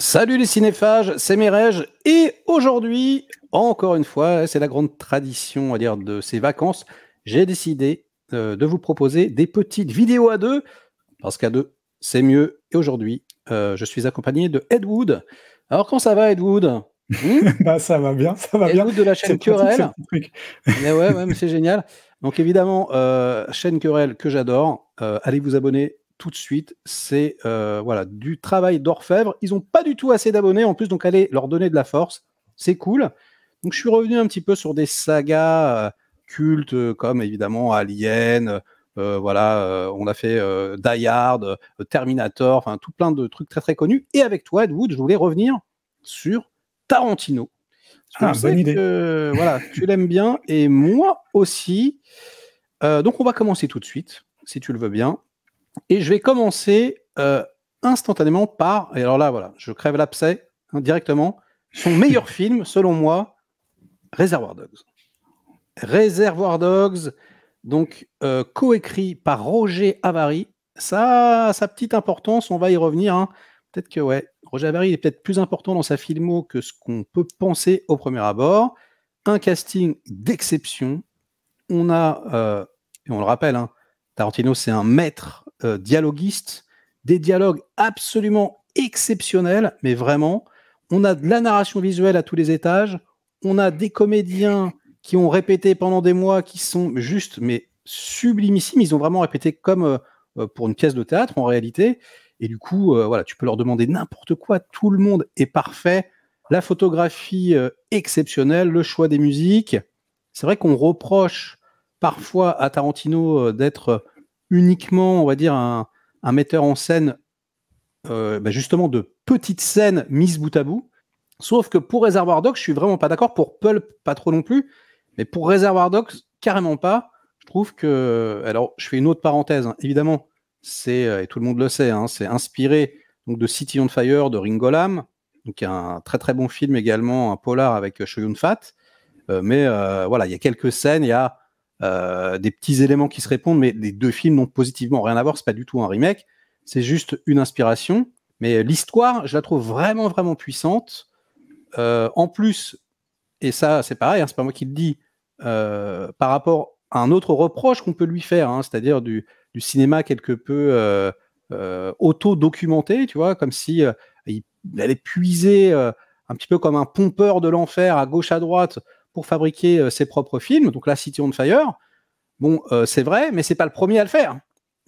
Salut les cinéphages, c'est Mireille et aujourd'hui, encore une fois, c'est la grande tradition, on va dire, de ces vacances. J'ai décidé de vous proposer des petites vidéos à deux, parce qu'à deux, c'est mieux. Et aujourd'hui, je suis accompagné de Ed Wood. Alors, quand ça va, Ed Wood? Bah, ça va bien, ça va Ed bien. Wood de la C'est chaîne pratique ce Querelle. petit truc. Mais ouais, mais c'est génial. Donc évidemment, chaîne Querelle que j'adore. Allez vous abonner tout de suite. C'est voilà, du travail d'orfèvre. Ils n'ont pas du tout assez d'abonnés en plus, donc allez leur donner de la force. C'est cool. Donc je suis revenu un petit peu sur des sagas cultes comme évidemment Alien. Voilà, on a fait Die Hard, Terminator, enfin tout plein de trucs très très connus. Et avec toi, Ed Wood, je voulais revenir sur Tarantino. Parce que je Ah, bonne sais idée. que voilà, tu l'aimes bien et moi aussi. Donc on va commencer tout de suite, si tu le veux bien. Et je vais commencer instantanément par, et alors là, voilà, je crève l'abcès directement, son meilleur film, selon moi, Reservoir Dogs. Reservoir Dogs, donc coécrit par Roger Avary. Ça a sa petite importance, on va y revenir. Hein. Peut-être que ouais, Roger Avary est peut-être plus important dans sa filmo que ce qu'on peut penser au premier abord. Un casting d'exception. On a, et on le rappelle, hein, Tarantino c'est un maître dialoguiste, des dialogues absolument exceptionnels, mais vraiment. On a de la narration visuelle à tous les étages. On a des comédiens qui ont répété pendant des mois, qui sont juste mais sublimissimes. Ils ont vraiment répété comme pour une pièce de théâtre en réalité. Et du coup, voilà, tu peux leur demander n'importe quoi. Tout le monde est parfait. La photographie exceptionnelle, le choix des musiques. C'est vrai qu'on reproche parfois à Tarantino d'être uniquement, on va dire, un metteur en scène justement de petites scènes mises bout à bout. Sauf que pour Reservoir Dogs, je suis vraiment pas d'accord. Pour Pulp, pas trop non plus. Mais pour Reservoir Dogs, carrément pas. Je trouve que. Alors, je fais une autre parenthèse. Hein. Évidemment, et tout le monde le sait, hein, c'est inspiré donc, de City on Fire de Ringo Lam. Donc, un très très bon film également, un polar avec Chow Yun-fat. Mais voilà, il y a quelques scènes, il y a des petits éléments qui se répondent, mais les deux films n'ont positivement rien à voir. C'est pas du tout un remake. C'est juste une inspiration. Mais l'histoire, je la trouve vraiment, vraiment puissante. En plus, et ça, c'est pareil, hein, c'est pas moi qui le dis, par rapport à un autre reproche qu'on peut lui faire, hein, c'est-à-dire du cinéma quelque peu auto-documenté, tu vois, comme si il allait puiser un petit peu comme un pompeur de l'enfer à gauche à droite pour fabriquer ses propres films. Donc là, City on Fire, bon, c'est vrai, mais c'est pas le premier à le faire.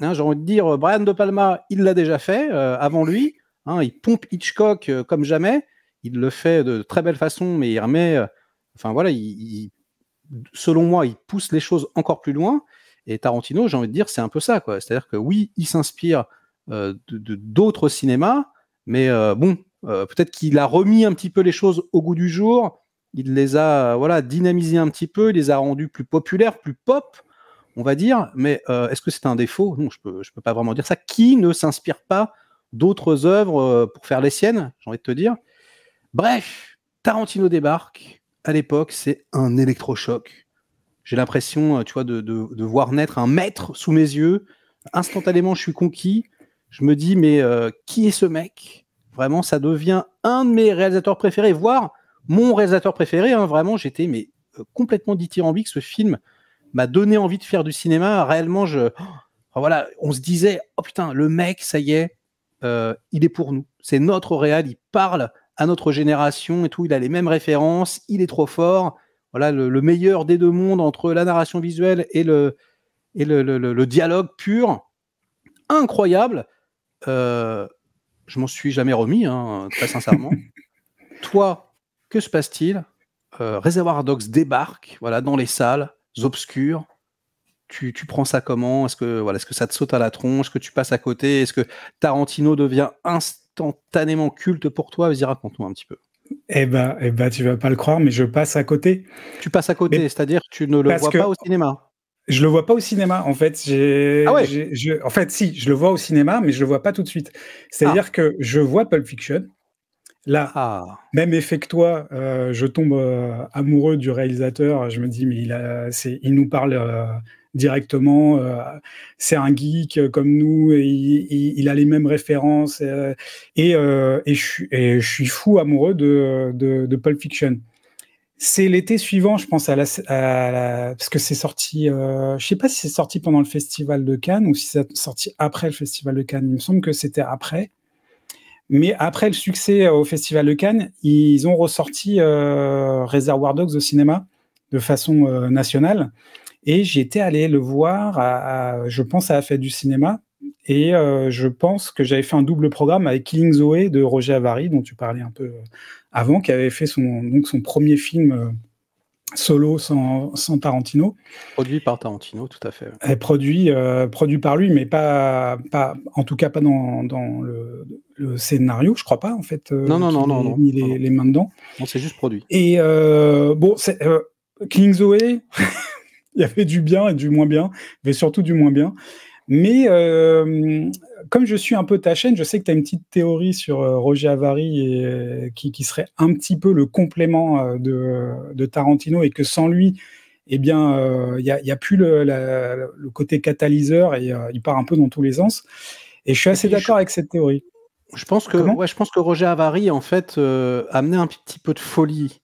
Hein, j'ai envie de dire, Brian De Palma, il l'a déjà fait avant lui. Hein, il pompe Hitchcock comme jamais. Il le fait de très belle façon, mais il remet. Enfin voilà, selon moi, il pousse les choses encore plus loin. Et Tarantino, j'ai envie de dire, c'est un peu ça, quoi. C'est-à-dire que oui, il s'inspire d'autres cinémas, mais bon, peut-être qu'il a remis un petit peu les choses au goût du jour. Il les a voilà dynamisés un petit peu, il les a rendus plus populaires, plus pop, on va dire. Mais est-ce que c'est un défaut? Non, je peux pas vraiment dire ça. Qui ne s'inspire pas d'autres œuvres pour faire les siennes? J'ai envie de te dire. Bref, Tarantino débarque. À l'époque, c'est un électrochoc. J'ai l'impression, tu vois, de voir naître un maître sous mes yeux. Instantanément, je suis conquis. Je me dis, mais qui est ce mec? Vraiment, ça devient un de mes réalisateurs préférés, voire mon réalisateur préféré. Hein, vraiment, j'étais mais complètement dithyrambique. Ce film m'a donné envie de faire du cinéma. Réellement, voilà, on se disait, oh putain, le mec, ça y est, il est pour nous. C'est notre réal, il parle à notre génération et tout. Il a les mêmes références, il est trop fort. Voilà, le meilleur des deux mondes entre la narration visuelle et le dialogue pur. Incroyable. Je m'en suis jamais remis, hein, très sincèrement. Toi, que se passe-t-il? Reservoir Dogs débarque, voilà, dans les salles obscures. Tu prends ça comment? Est-ce que ça te saute à la tronche? Est-ce que tu passes à côté? Est-ce que Tarantino devient instantanément culte pour toi? Vas-y, raconte-moi un petit peu. Tu vas pas le croire, mais je passe à côté. Tu passes à côté, Mais c'est-à-dire que tu ne le parce vois pas que au cinéma. je le vois pas au cinéma. En fait, Ah ouais. en fait, si, je le vois au cinéma, mais je le vois pas tout de suite. C'est-à-dire Ah. que je vois Pulp Fiction. Là, Ah. même effet que toi, je tombe amoureux du réalisateur. Je me dis, mais il nous parle directement. C'est un geek comme nous, et il a les mêmes références. Et je suis fou amoureux de Pulp Fiction. C'est l'été suivant, je pense, parce que c'est sorti. Je sais pas si c'est sorti pendant le Festival de Cannes ou si c'est sorti après le Festival de Cannes. Il me semble que c'était après. Mais après le succès au Festival de Cannes, ils ont ressorti Reservoir Dogs au cinéma de façon nationale. Et j'étais allé le voir, je pense, à la Fête du cinéma. Et je pense que j'avais fait un double programme avec Killing Zoe de Roger Avary, dont tu parlais un peu avant, qui avait fait son premier film solo sans Tarantino. Produit par Tarantino, tout à fait. Produit par lui, mais pas, en tout cas pas dans le scénario, je crois pas, en fait. Non. Mis les mains dedans. Non, c'est juste produit. Et bon, Killing Zoe, il y avait du bien et du moins bien, mais surtout du moins bien. Mais comme je suis un peu ta chaîne, je sais que tu as une petite théorie sur Roger Avary qui serait un petit peu le complément de Tarantino, et que sans lui, eh bien, il y a plus le côté catalyseur, et il part un peu dans tous les sens. Et je suis assez d'accord avec cette théorie. Je pense que Roger Avary, en fait, amenait un petit peu de folie.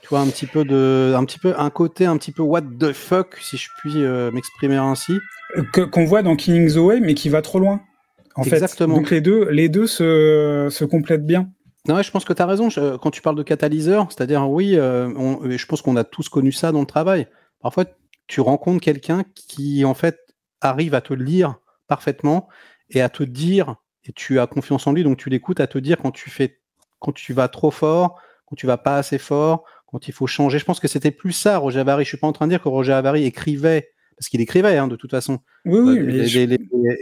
Tu vois, un côté un petit peu what the fuck, si je puis m'exprimer ainsi. Qu'on voit dans Killing Zoe, mais qui va trop loin, en Exactement. fait. Donc les deux se complètent bien. Non, je pense que tu as raison. Quand tu parles de catalyseur, c'est-à-dire, oui, je pense qu'on a tous connu ça dans le travail. Parfois, tu rencontres quelqu'un qui, en fait, arrive à te lire parfaitement et à te dire, et tu as confiance en lui, donc tu l'écoutes, à te dire quand tu vas trop fort, quand tu vas pas assez fort, quand il faut changer. Je pense que c'était plus ça, Roger Avary. Je suis pas en train de dire que Roger Avary écrivait, parce qu'il écrivait, hein, de toute façon. Oui,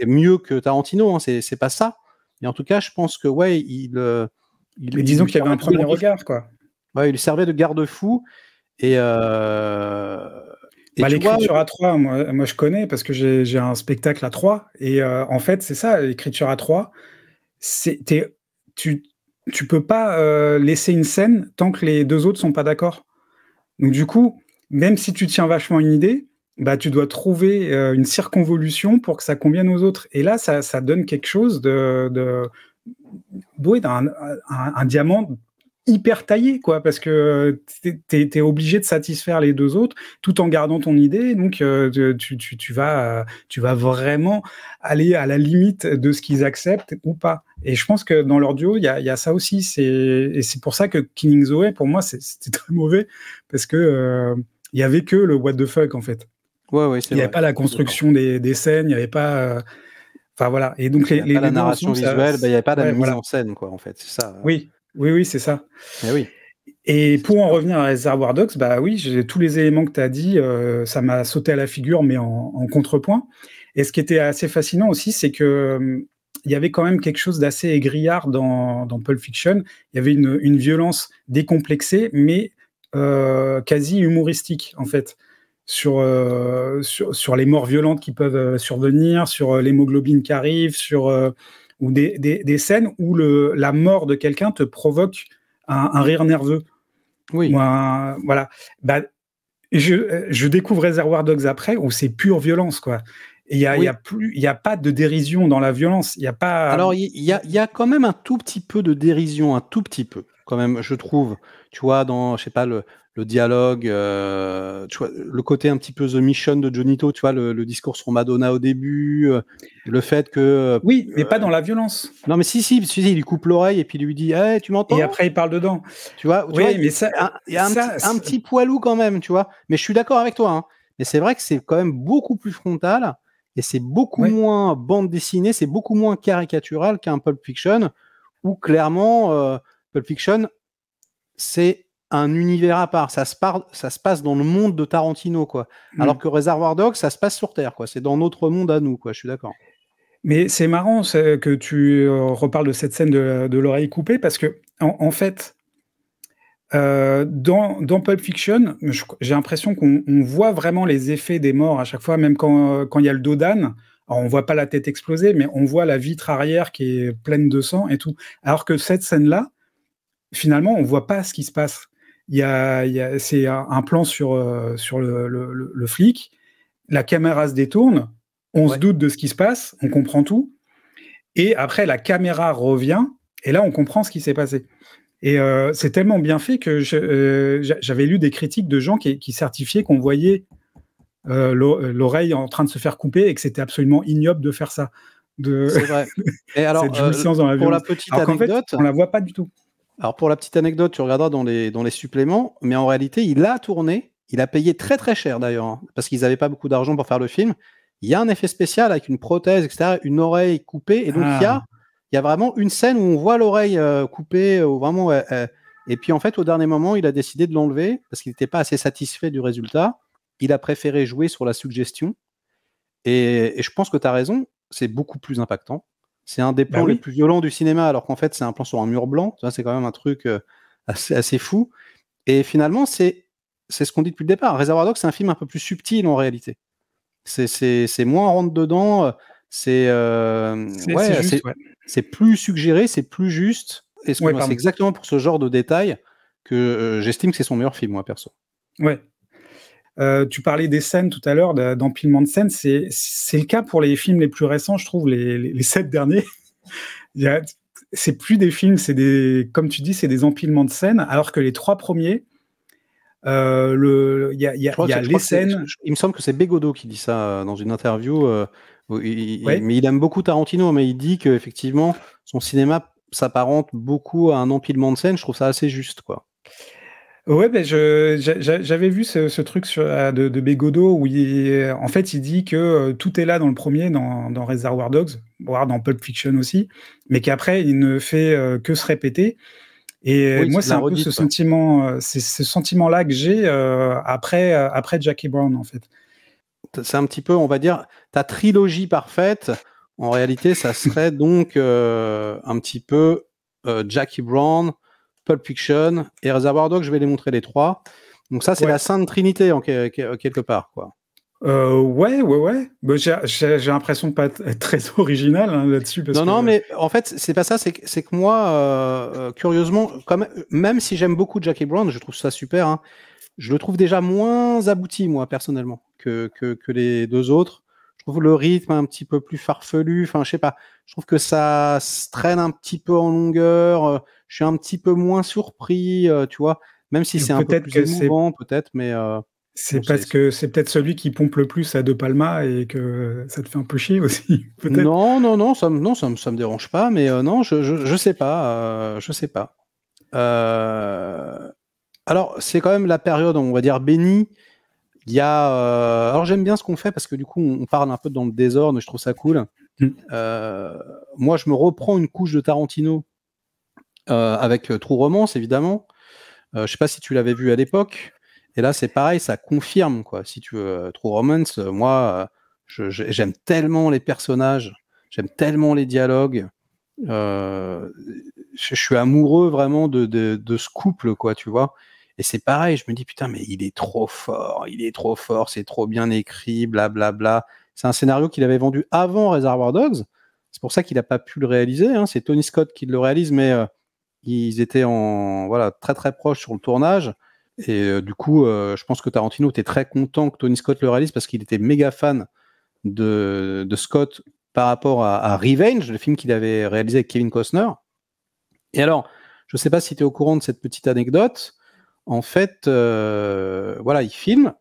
mieux que Tarantino, hein, c'est pas ça. Mais en tout cas, je pense que, ouais, mais disons qu'il y avait un premier regard, quoi. Ouais, il lui servait de garde-fou. Et l'écriture à 3, moi je connais, parce que j'ai un spectacle à 3. Et en fait, c'est ça, l'écriture à 3. Tu peux pas laisser une scène tant que les deux autres sont pas d'accord. Donc du coup, même si tu tiens vachement une idée, bah, tu dois trouver une circonvolution pour que ça convienne aux autres. Et là, ça donne quelque chose d'un diamant hyper taillé, quoi, parce que t'es obligé de satisfaire les deux autres tout en gardant ton idée. Donc tu vas vraiment aller à la limite de ce qu'ils acceptent ou pas. Et je pense que dans leur duo, il y a ça aussi. Et c'est pour ça que Killing Zoe, pour moi, c'était très mauvais, parce que il y avait que le what the fuck, en fait. Ouais, il n'y avait pas la construction des scènes, il n'y avait pas. Enfin voilà. Et donc il n'y avait pas la narration visuelle, il n'y avait pas la mise en scène, quoi, en fait. C'est ça. Oui, c'est ça. Et oui. Et pour en revenir à Reservoir Dogs, bah oui, tous les éléments que tu as dit, ça m'a sauté à la figure, mais en contrepoint. Et ce qui était assez fascinant aussi, c'est que il y avait quand même quelque chose d'assez aigriard dans Pulp Fiction. Il y avait une violence décomplexée, mais quasi humoristique, en fait, sur les morts violentes qui peuvent survenir, sur l'hémoglobine qui arrive, ou des scènes où la mort de quelqu'un te provoque un rire nerveux. Oui. Voilà. Bah, je découvre Reservoir Dogs après, où c'est pure violence, quoi. Et il y a pas de dérision dans la violence. Il y a pas. Alors il y a quand même un tout petit peu de dérision, un tout petit peu, quand même, je trouve. Tu vois, dans, je sais pas, le dialogue, tu vois, le côté un petit peu The Mission de Johnito, tu vois, le discours sur Madonna au début, le fait que. Oui, mais pas dans la violence. Non, mais si, il lui coupe l'oreille et puis il lui dit, hey, tu m'entends? Et après, il parle dedans. Tu vois, mais ça, il y a un petit poilou quand même, tu vois. Mais je suis d'accord avec toi, hein. Mais c'est vrai que c'est quand même beaucoup plus frontal. Et c'est beaucoup moins bande dessinée, c'est beaucoup moins caricatural qu'un Pulp Fiction, où clairement, Pulp Fiction, c'est un univers à part. Ça se passe dans le monde de Tarantino, quoi. Alors que Reservoir Dogs, ça se passe sur Terre, quoi. C'est dans notre monde à nous, quoi. Je suis d'accord. Mais c'est marrant que tu reparles de cette scène de l'oreille coupée, parce que, en fait, dans Pulp Fiction, j'ai l'impression qu'on voit vraiment les effets des morts à chaque fois, même quand il y a le dos d'âne. Alors, on voit pas la tête exploser, mais on voit la vitre arrière qui est pleine de sang et tout. Alors que cette scène-là, finalement, on voit pas ce qui se passe. C'est un plan sur le flic, la caméra se détourne, on se doute de ce qui se passe, on comprend tout, et après la caméra revient, et là on comprend ce qui s'est passé. Et c'est tellement bien fait que j'avais lu des critiques de gens qui certifiaient qu'on voyait l'oreille en train de se faire couper et que c'était absolument ignoble de faire ça. C'est vrai. Et alors, cette jouissance dans la pour la violence. petite Alors qu'en fait, anecdote, on la voit pas du tout. alors pour la petite anecdote, tu regarderas dans les suppléments, mais en réalité, il a tourné, il a payé très très cher d'ailleurs, hein, parce qu'ils n'avaient pas beaucoup d'argent pour faire le film. Il y a un effet spécial avec une prothèse, etc., une oreille coupée, et donc il y a vraiment une scène où on voit l'oreille coupée, où vraiment, et puis en fait, au dernier moment, il a décidé de l'enlever parce qu'il n'était pas assez satisfait du résultat. Il a préféré jouer sur la suggestion, et je pense que tu as raison, c'est beaucoup plus impactant. C'est un des plans les plus violents du cinéma, alors qu'en fait, c'est un plan sur un mur blanc. C'est quand même un truc assez fou. Et finalement, c'est ce qu'on dit depuis le départ. Reservoir Dogs, c'est un film un peu plus subtil en réalité. C'est moins rentre dedans. C'est plus suggéré, c'est plus juste. Et c'est exactement pour ce genre de détails que j'estime que c'est son meilleur film, moi, perso. Ouais. Tu parlais des scènes tout à l'heure, d'empilement de scènes. C'est le cas pour les films les plus récents, je trouve, les 7 derniers. C'est plus des films, comme tu dis, c'est des empilements de scènes, alors que les 3 premiers, il y a les scènes. Il me semble que c'est Bégodeau qui dit ça dans une interview. Mais il aime beaucoup Tarantino, mais il dit qu'effectivement, son cinéma s'apparente beaucoup à un empilement de scènes. Je trouve ça assez juste, quoi. Ouais, ben j'avais vu ce truc de Bégodeau où en fait il dit que tout est là dans le premier, dans Reservoir Dogs, voire dans Pulp Fiction aussi, mais qu'après il ne fait que se répéter. Et moi c'est un peu ce sentiment, c'est ce sentiment-là que j'ai après Jackie Brown en fait. C'est un petit peu, on va dire, ta trilogie parfaite. En réalité, ça serait donc un petit peu Jackie Brown, Pulp Fiction et Reservoir Dogs. Je vais les montrer les 3. Donc ça, c'est la Sainte Trinité en quelque part, quoi. Ouais. Bah, j'ai l'impression de pas être très original là-dessus. Non, mais en fait, c'est pas ça. C'est que moi, curieusement, même si j'aime beaucoup Jackie Brown, je trouve ça super. Hein, je le trouve déjà moins abouti, moi, personnellement, que les deux autres. Je trouve le rythme un petit peu plus farfelu. Enfin, je sais pas. Je trouve que ça se traîne un petit peu en longueur. Je suis un petit peu moins surpris, tu vois. Même si c'est un peu plus émouvant, peut-être, mais... c'est parce que c'est peut-être celui qui pompe le plus à De Palma et que ça te fait un peu chier aussi, peut-être. Non, ça me dérange pas, mais non, je sais pas. Je sais pas. Alors, c'est quand même la période, on va dire, bénie. Il y a... alors, j'aime bien ce qu'on fait parce que du coup, on parle un peu dans le désordre, je trouve ça cool. Moi, je me reprends une couche de Tarantino avec True Romance, évidemment. Je sais pas si tu l'avais vu à l'époque. Et là, c'est pareil, ça confirme, quoi. Si tu veux, True Romance, moi, j'aime tellement les personnages, j'aime tellement les dialogues. Je suis amoureux vraiment de ce couple, quoi, tu vois. Et c'est pareil, je me dis, putain, mais il est trop fort, c'est trop bien écrit, blablabla. C'est un scénario qu'il avait vendu avant Reservoir Dogs. C'est pour ça qu'il n'a pas pu le réaliser. Hein. C'est Tony Scott qui le réalise, mais ils étaient très très proches sur le tournage. Et du coup, je pense que Tarantino était très content que Tony Scott le réalise parce qu'il était méga fan de Scott par rapport à Revenge, le film qu'il avait réalisé avec Kevin Costner. Et alors, je ne sais pas si tu es au courant de cette petite anecdote. En fait, il filme,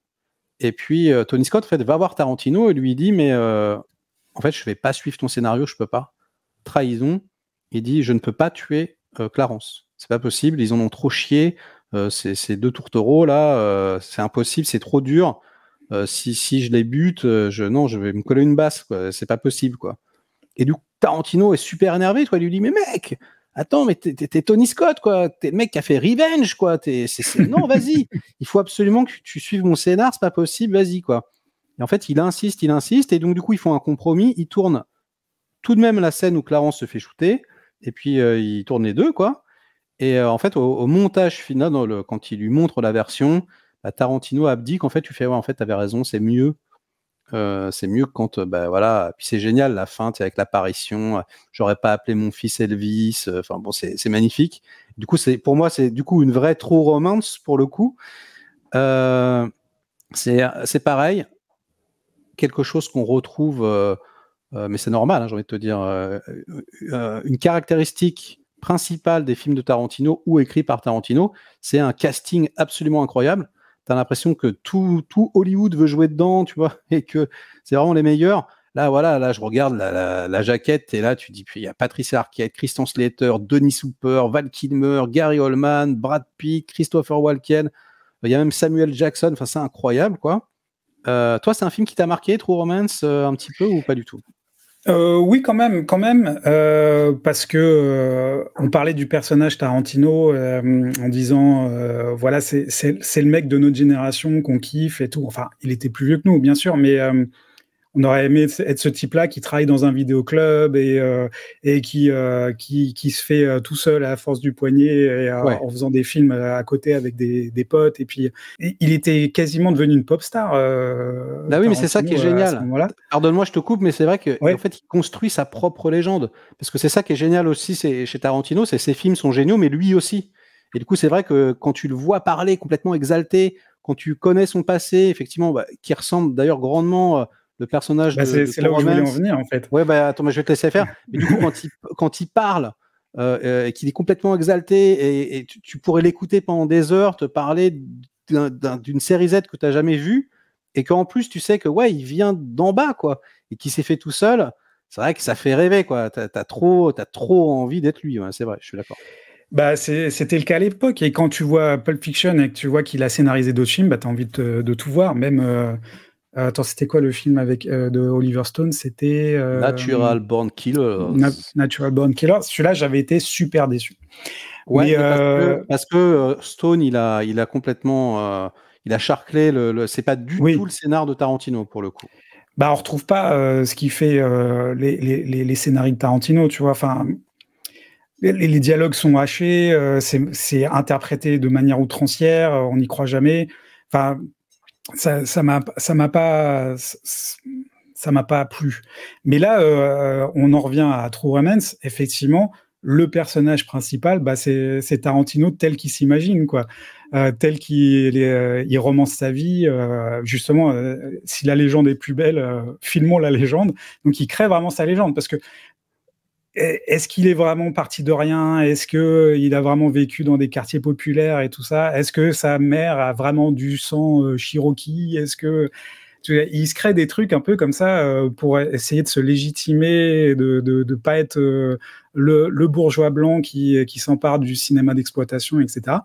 et puis Tony Scott en fait, va voir Tarantino et lui dit, mais en fait, je ne vais pas suivre ton scénario, je ne peux pas. Trahison. Il dit, je ne peux pas tuer Clarence. C'est pas possible, ils en ont trop chié. Ces deux tourtereaux là, c'est impossible, c'est trop dur. Si je les bute, je vais me coller une basse, quoi. C'est pas possible, quoi. Et du coup, Tarantino est super énervé, toi. Il lui dit, mais mec, attends, mais t'es Tony Scott, quoi. T'es le mec qui a fait Revenge, quoi. Non, vas-y. Il faut absolument que tu suives mon scénar, c'est pas possible, vas-y, quoi. Et en fait, il insiste, et donc du coup, ils font un compromis. Ils tournent tout de même la scène où Clarence se fait shooter, et puis ils tournent les deux, quoi. Et en fait, au montage final, quand il lui montre la version, Tarantino abdique. En fait, tu fais, ouais, en fait, t'avais raison, c'est mieux. C'est mieux quand, voilà. Puis c'est génial, la fin, avec l'apparition. J'aurais pas appelé mon fils Elvis. Enfin bon, c'est magnifique. Du coup, pour moi, c'est du coup une vraie True Romance pour le coup. C'est pareil. quelque chose qu'on retrouve, mais c'est normal, hein, j'ai envie de te dire, une caractéristique principale des films de Tarantino ou écrits par Tarantino, c'est un casting absolument incroyable. T'as l'impression que tout Hollywood veut jouer dedans, tu vois, et que c'est vraiment les meilleurs. Là, voilà, là, je regarde la jaquette et là, tu dis, puis il y a Patricia Arquette, Christian Slater, Dennis Hooper, Val Kilmer, Gary Oldman, Brad Pitt, Christopher Walken. Il y a même Samuel Jackson. Enfin, c'est incroyable, quoi. Toi, c'est un film qui t'a marqué, True Romance, un petit peu ou pas du tout? Oui, quand même, parce que on parlait du personnage Tarantino en disant, voilà, c'est le mec de notre génération qu'on kiffe et tout. Enfin, il était plus vieux que nous, bien sûr, mais on aurait aimé être ce type-là qui travaille dans un vidéoclub et qui se fait tout seul à la force du poignet et, Ouais. en faisant des films à côté avec des potes. Et puis, il était quasiment devenu une pop star. Bah oui, mais c'est ça qui est Tarantino, à ce génial. moment-là. Pardonne-moi, je te coupe, mais c'est vrai que en Ouais. fait, il construit sa propre légende. Parce que c'est ça qui est génial aussi chez Tarantino, c'est ses films sont géniaux, mais lui aussi. Et du coup, c'est vrai que quand tu le vois parler complètement exalté, quand tu connais son passé, effectivement, bah, qui ressemble d'ailleurs grandement le personnage Bah, de c'est True là où je voulais en Romance. venir, en fait. Ouais, bah attends, mais je vais te laisser faire. Mais du coup, quand il parle et qu'il est complètement exalté, et tu pourrais l'écouter pendant des heures, te parler d'une série Z que tu n'as jamais vue, et qu'en plus, tu sais que ouais, il vient d'en bas, quoi, et qu'il s'est fait tout seul. C'est vrai que ça fait rêver, quoi. T'as trop envie d'être lui, ouais, c'est vrai, je suis d'accord. Bah, c'était le cas à l'époque. Et quand tu vois Pulp Fiction et que tu vois qu'il a scénarisé d'autres films, bah, tu as envie de tout voir. Même, attends, c'était quoi le film avec, de Oliver Stone? C'était Natural Born Killers. Natural Born Killer. Celui-là, j'avais été super déçu. Ouais, Mais mais parce que Stone, il a complètement, il a charclé c'est pas du tout oui, le scénar de Tarantino pour le coup. bah, on retrouve pas ce qui fait les scénarios de Tarantino, tu vois. Enfin, les dialogues sont hachés, c'est interprété de manière outrancière, on n'y croit jamais. Enfin, ça m'a pas plu. Mais là, on en revient à True Romance. Effectivement, le personnage principal, bah, c'est Tarantino tel qu'il s'imagine, quoi. Tel qu'il il romance sa vie. Justement, si la légende est plus belle, filmons la légende. Donc, il crée vraiment sa légende parce que est-ce qu'il est vraiment parti de rien? Est-ce qu'il a vraiment vécu dans des quartiers populaires et tout ça? Est-ce que sa mère a vraiment du sang Cherokee? Est-ce que il se crée des trucs un peu comme ça pour essayer de se légitimer, de pas être le bourgeois blanc qui s'empare du cinéma d'exploitation, etc.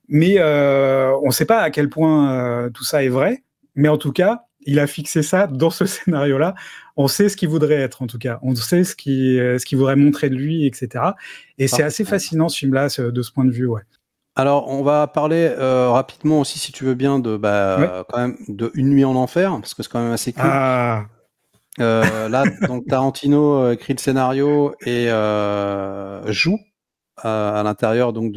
Mais on ne sait pas à quel point tout ça est vrai. Mais en tout cas, il a fixé ça dans ce scénario-là. On sait ce qu'il voudrait être, en tout cas. On sait ce qu'il voudrait montrer de lui, etc. Et c'est assez Parfaitement. fascinant, ce film-là, de ce point de vue, ouais. Alors, on va parler rapidement aussi, si tu veux bien, Ouais. quand même de Une nuit en enfer, parce que c'est quand même assez culte. Ah, Là, donc Tarantino écrit le scénario et joue à l'intérieur donc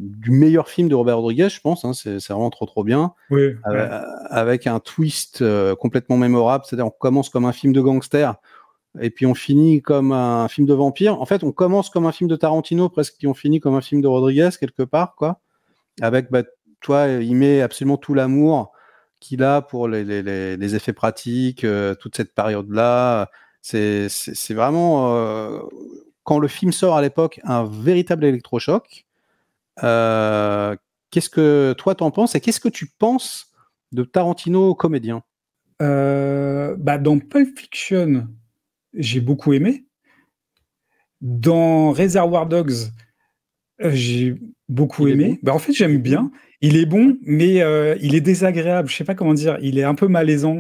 du meilleur film de Robert Rodriguez, je pense. Hein, c'est vraiment trop bien, oui, ouais. avec un twist complètement mémorable. C'est-à-dire, on commence comme un film de gangster et puis on finit comme un film de vampire. En fait, on commence comme un film de Tarantino presque, puis on finit comme un film de Rodriguez quelque part, quoi. Avec, bah, toi, il met absolument tout l'amour qu'il a pour les effets pratiques, toute cette période-là. C'est vraiment, quand le film sort à l'époque, un véritable électrochoc. Euh, Qu'est-ce que toi t'en penses et qu'est-ce que tu penses de Tarantino comédien? Bah, dans Pulp Fiction, j'ai beaucoup aimé. Dans Reservoir Dogs, j'ai beaucoup Il est bon? aimé. Bah, en fait, Il est j'aime bon? bien. Il est Ouais. bon, mais il est désagréable. Je sais pas comment dire. Il est un peu malaisant.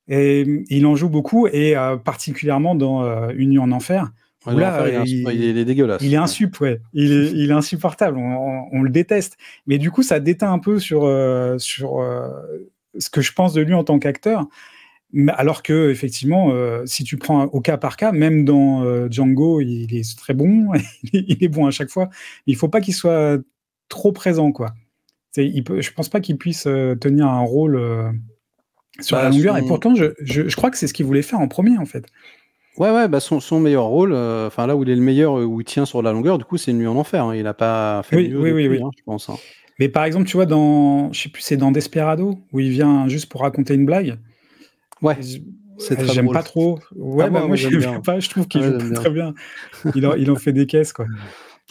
Et il en joue beaucoup, et particulièrement dans Une nuit en enfer, Ouais, où dans là, l'enfer, il est dégueulasse. il est Ouais. insup, ouais. Il est insupportable. On le déteste. Mais du coup, ça déteint un peu sur ce que je pense de lui en tant qu'acteur. Alors que, effectivement, si tu prends au cas par cas, même dans Django, il est très bon, il est bon à chaque fois. Il faut pas qu'il soit trop présent, quoi. Je pense pas qu'il puisse tenir un rôle sur la Bah, longueur. Et pourtant, je crois que c'est ce qu'il voulait faire en premier, en fait. ouais, bah son meilleur rôle, enfin là où il est le meilleur, où il tient sur la longueur, du coup, c'est Une nuit en enfer. Hein. Il n'a pas fait Oui, mieux oui, oui, depuis, oui. hein, je pense. Hein. Mais par exemple, tu vois, je sais plus, c'est dans Desperado, où il vient juste pour raconter une blague. Ouais, c'est très J'aime drôle. pas trop. Ouais, Moi je j'aime bien. pas, je trouve Ah qu'il ouais, joue j'aime pas bien. très bien. Il en fait des caisses, quoi.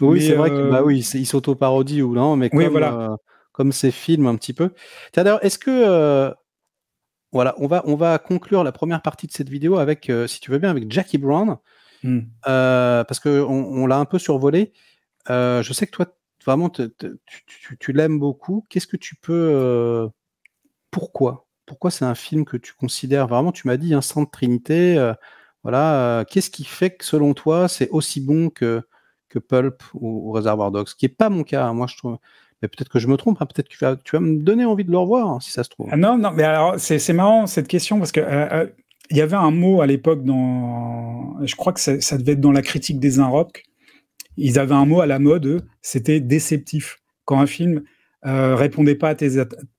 Oui, Mais c'est vrai que bah oui, il s'auto-parodie ou non, mais oui, voilà. comme ses films un petit peu. Tiens, d'ailleurs, est-ce que voilà, on va conclure la première partie de cette vidéo avec, si tu veux bien, avec Jackie Brown, parce que on l'a un peu survolé. Je sais que toi, vraiment, tu l'aimes beaucoup. Qu'est-ce que tu peux, pourquoi? Pourquoi c'est un film que tu considères vraiment, tu m'as dit, un Sainte Trinité, voilà, qu'est-ce qui fait que selon toi, c'est aussi bon que Pulp ou Reservoir Dogs? Ce qui est pas mon cas, hein. Moi je trouve, mais peut-être que je me trompe, hein, peut-être que tu vas me donner envie de le revoir, hein, si ça se trouve. Ah non, non, mais alors c'est marrant cette question parce que il y avait un mot à l'époque je crois que ça devait être dans la critique des Inrocks. Ils avaient un mot à la mode, c'était déceptif. Quand un film répondait pas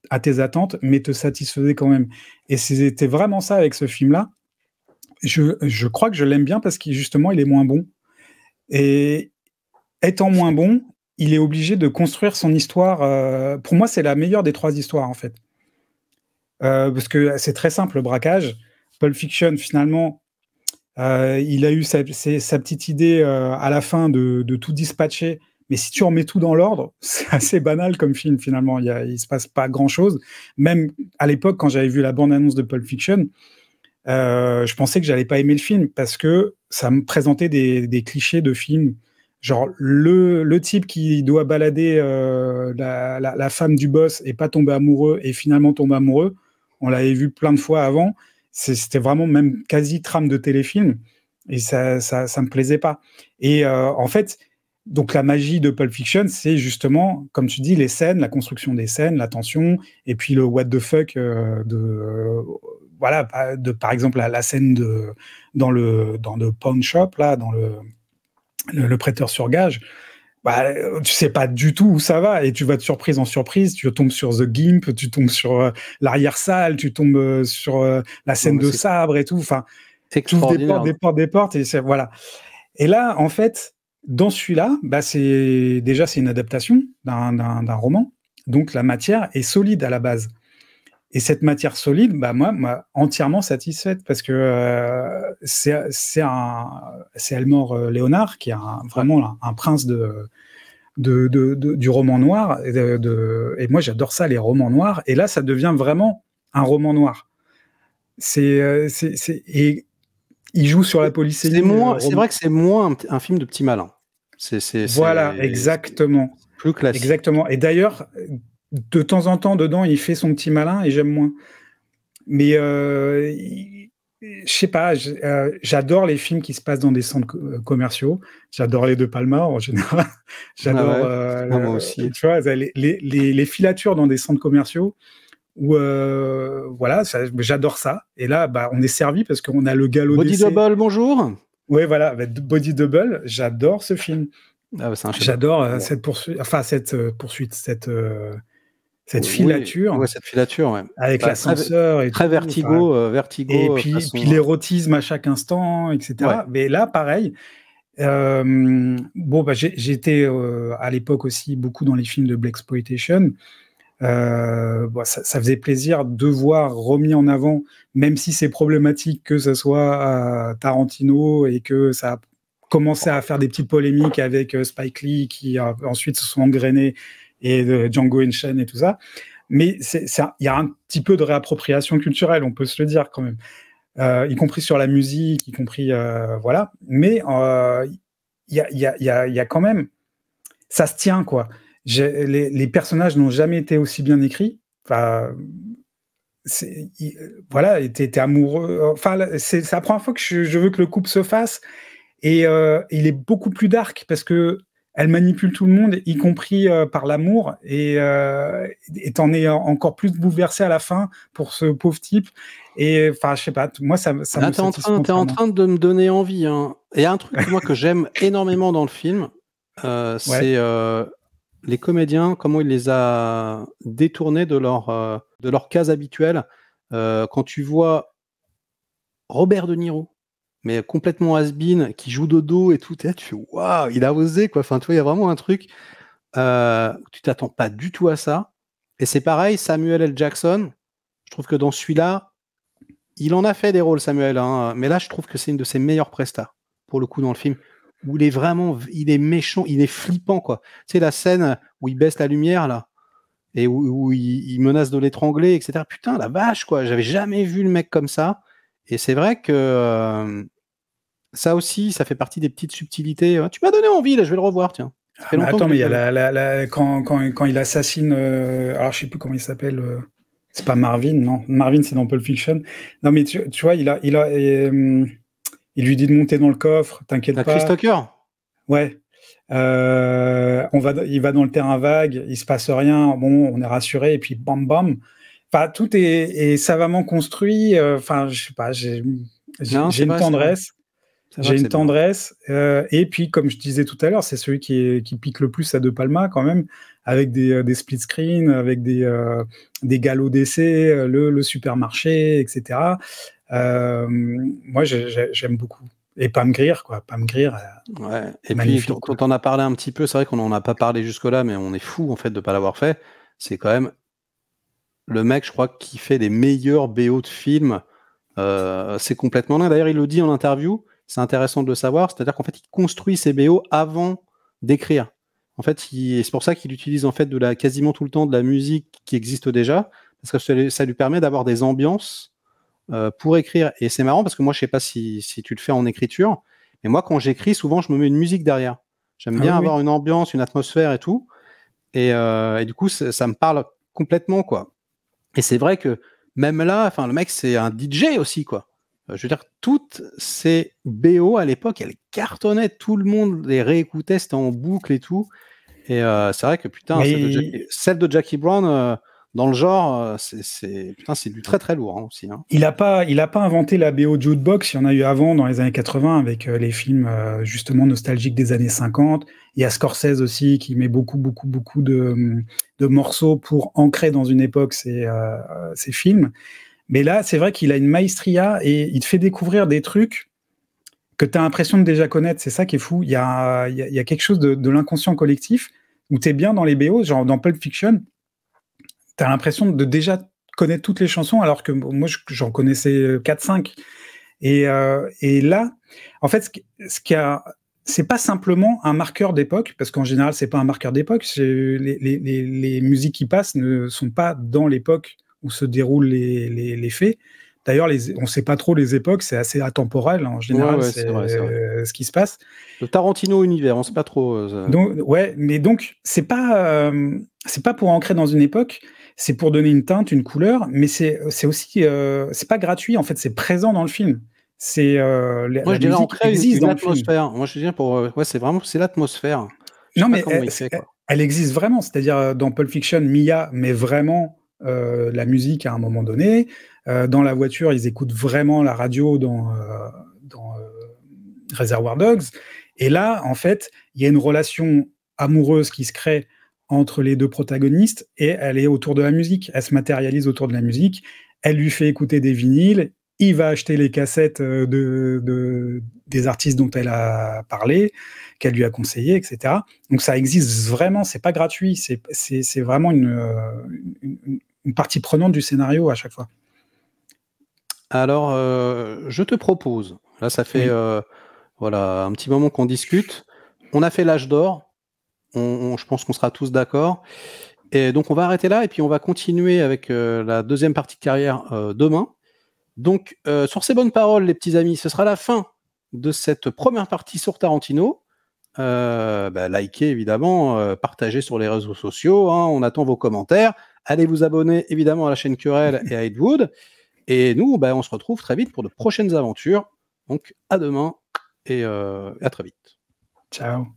à tes attentes, mais te satisfaisait quand même. Et c'était vraiment ça avec ce film-là. Je crois que je l'aime bien parce qu'il justement il est moins bon. Et étant moins bon, il est obligé de construire son histoire. Pour moi, c'est la meilleure des trois histoires en fait. Parce que c'est très simple, le braquage. Pulp Fiction, finalement, il a eu sa petite idée à la fin de tout dispatcher. Mais si tu remets tout dans l'ordre, c'est assez banal comme film finalement. Il se passe pas grand-chose. Même à l'époque, quand j'avais vu la bande-annonce de Pulp Fiction, je pensais que j'allais pas aimer le film parce que ça me présentait des clichés de films. Genre le type qui doit balader la femme du boss et pas tomber amoureux et finalement tomber amoureux, on l'avait vu plein de fois avant. C'était vraiment même quasi trame de téléfilm et ça me plaisait pas. Et en fait, donc la magie de Pulp Fiction, c'est justement, comme tu dis, les scènes, la construction des scènes, la tension, et puis le what the fuck voilà, par exemple la scène dans le pawn shop là, dans le prêteur sur gage. Bah, tu sais pas du tout où ça va et tu vas de surprise en surprise. Tu tombes sur The Gimp, tu tombes sur l'arrière-salle, tu tombes sur la Non, scène mais de c'est sabre et tout. Enfin, tu ouvres des portes, extraordinaire. des portes, des portes et voilà. Et là, en fait, dans celui-là, bah, c'est une adaptation d'un roman. Donc la matière est solide à la base. Et cette matière solide, bah moi, entièrement satisfaite parce que c'est Elmore Leonard qui est Ouais. vraiment un prince du roman noir. Et moi, j'adore ça, les romans noirs. Et là, ça devient vraiment un roman noir. Et il joue sur la polysémie. C'est vrai que c'est moins un film de petit malin. Voilà, exactement. C'est plus classique. Exactement. Et d'ailleurs, de temps en temps, dedans, il fait son petit malin et j'aime moins. Mais je sais pas, j'adore les films qui se passent dans des centres commerciaux. J'adore les De Palma en général. Ah J'adore, ouais. Ah, moi aussi. tu vois, les filatures dans des centres commerciaux où, voilà, j'adore ça. Et là, bah, on est servi parce qu'on a le galop Body d'essai. Double, bonjour. Ouais, voilà, avec Body Double, j'adore ce film. Ah, bah, c'est un chef-d'œuvre. J'adore Bon. cette poursuite, cette Oui, filature ouais, cette filature, ouais. avec Bah, l'ascenseur et très tout. Enfin, et vertigo puis façon. l'érotisme à chaque instant, Ouais. etc. Mais là, pareil. Bon, bah, j'étais à l'époque aussi beaucoup dans les films de Blaxploitation. Bon, ça faisait plaisir de voir remis en avant, même si c'est problématique que ce soit Tarantino et que ça a commencé à faire des petites polémiques avec Spike Lee qui ensuite se sont engrainés et Django Unchained et tout ça. Mais il y a un petit peu de réappropriation culturelle, on peut se le dire quand même. Y compris sur la musique, y compris voilà. Mais il y a quand même, ça se tient quoi. Les personnages n'ont jamais été aussi bien écrits. Enfin, voilà, t'es amoureux. Enfin, c'est la première fois que je veux que le couple se fasse. Et il est beaucoup plus dark parce que elle manipule tout le monde, y compris par l'amour. Et t'en es encore plus bouleversé à la fin pour ce pauvre type. Et enfin, je sais pas, moi, ça me satisfait T'es en entièrement. train de me donner envie, hein. Il y a un truc moi que j'aime énormément dans le film, Ouais. c'est les comédiens, comment il les a détournés de leur case habituelle. Quand tu vois Robert De Niro, mais complètement has-been, qui joue dodo et tout, tu fais waouh, il a osé quoi. Enfin, tu vois, il y a vraiment un truc. tu t'attends pas du tout à ça. Et c'est pareil, Samuel L. Jackson, je trouve que dans celui-là, il en a fait des rôles, Samuel, hein, mais là, je trouve que c'est une de ses meilleures prestas, pour le coup, dans le film, où il est méchant, il est flippant, quoi. Tu sais, la scène où il baisse la lumière, là, et où il menace de l'étrangler, etc. Putain, la vache, quoi, j'avais jamais vu le mec comme ça. Et c'est vrai que ça aussi, ça fait partie des petites subtilités. Tu m'as donné envie, là, je vais le revoir, tiens. Ça fait Mais longtemps attends, que mais je il y l'ai a pas vu. quand il assassine, alors je sais plus comment il s'appelle, c'est pas Marvin, non. Marvin, c'est dans Pulp Fiction. Non, mais tu vois, il lui dit de monter dans le coffre, t'inquiète La Chris pas. Tucker. Ouais. Il va dans le terrain vague, il se passe rien, bon, on est rassuré, et puis bam bam. Enfin, tout est savamment construit. Enfin, je sais pas, Non, j'ai c'est une vrai, c'est vrai. tendresse. C'est vrai J'ai que une c'est bien. tendresse. Et puis, comme je disais tout à l'heure, c'est celui qui pique le plus à De Palma, quand même, avec des split screens, avec des galops d'essai, le supermarché, etc. Moi, j'aime beaucoup. Et Pam Grier, quoi. Pam Grier, Ouais. Et puis, magnifique, quand quoi. on a parlé un petit peu, c'est vrai qu'on n'en a pas parlé jusque-là, mais on est fou, en fait, de ne pas l'avoir fait. C'est quand même le mec, je crois, qui fait les meilleurs BO de films. C'est complètement dingue. D'ailleurs, il le dit en interview, c'est intéressant de le savoir, c'est-à-dire qu'en fait, il construit ses BO avant d'écrire. En fait, c'est pour ça qu'il utilise en fait quasiment tout le temps de la musique qui existe déjà, parce que ça lui permet d'avoir des ambiances pour écrire. Et c'est marrant parce que moi, je sais pas si tu le fais en écriture, mais moi, quand j'écris, souvent, je me mets une musique derrière. J'aime Ah bien oui, avoir oui. une ambiance, une atmosphère et tout. Et du coup, ça me parle complètement, quoi. Et c'est vrai que même là, enfin, le mec, c'est un DJ aussi, quoi. Je veux dire, toutes ces BO à l'époque, elles cartonnaient, tout le monde les réécoutait, c'était en boucle et tout. Et c'est vrai que putain, Mais celle de Jackie Brown, dans le genre, putain, c'est du très très lourd hein, aussi. Hein. il a pas inventé la BO jukebox, il y en a eu avant dans les années 80 avec les films justement nostalgiques des années 50. Il y a Scorsese aussi qui met beaucoup de morceaux pour ancrer dans une époque ses films. Mais là, c'est vrai qu'il a une maestria et il te fait découvrir des trucs que tu as l'impression de déjà connaître. C'est ça qui est fou. Il y a quelque chose de l'inconscient collectif où tu es bien dans les BO, genre dans Pulp Fiction, tu as l'impression de déjà connaître toutes les chansons, alors que moi, j'en connaissais 4-5. Et là, en fait, c'est pas simplement un marqueur d'époque, parce qu'en général, c'est pas un marqueur d'époque. Les musiques qui passent ne sont pas dans l'époque où se déroulent les faits. D'ailleurs, on sait pas trop les époques, c'est assez atemporel. En Ouais, général, ouais, c'est c'est vrai, c'est vrai. ce qui se passe. Le Tarantino univers, on sait pas trop. Donc, ouais, mais donc c'est pas pour ancrer dans une époque, c'est pour donner une teinte, une couleur, mais c'est aussi c'est pas gratuit en fait, c'est présent dans le film. C'est Moi, la je dirais en musique créer existe une dans le film. atmosphère. Moi, je dirais ouais, c'est l'atmosphère. Je sais Non, pas mais comment il fait, quoi. elle existe vraiment, c'est-à-dire dans Pulp Fiction, Mia met vraiment la musique à un moment donné. Dans la voiture, ils écoutent vraiment la radio dans Reservoir Dogs. Et là, en fait, il y a une relation amoureuse qui se crée entre les deux protagonistes et elle est autour de la musique. Elle se matérialise autour de la musique. Elle lui fait écouter des vinyles. Il va acheter les cassettes des artistes dont elle a parlé, qu'elle lui a conseillé, etc. Donc ça existe vraiment, c'est pas gratuit, c'est vraiment une partie prenante du scénario à chaque fois. Alors, je te propose, là, ça fait Oui. voilà, un petit moment qu'on discute. On a fait l'âge d'or. Je pense qu'on sera tous d'accord. Et donc, on va arrêter là et puis on va continuer avec la deuxième partie de carrière demain. Donc, sur ces bonnes paroles, les petits amis, ce sera la fin de cette première partie sur Tarantino. Likez évidemment, partagez sur les réseaux sociaux. Hein, on attend vos commentaires. Allez vous abonner évidemment à la chaîne Querelle et à Ed Wood. Et nous, on se retrouve très vite pour de prochaines aventures. Donc, à demain et à très vite. Ciao.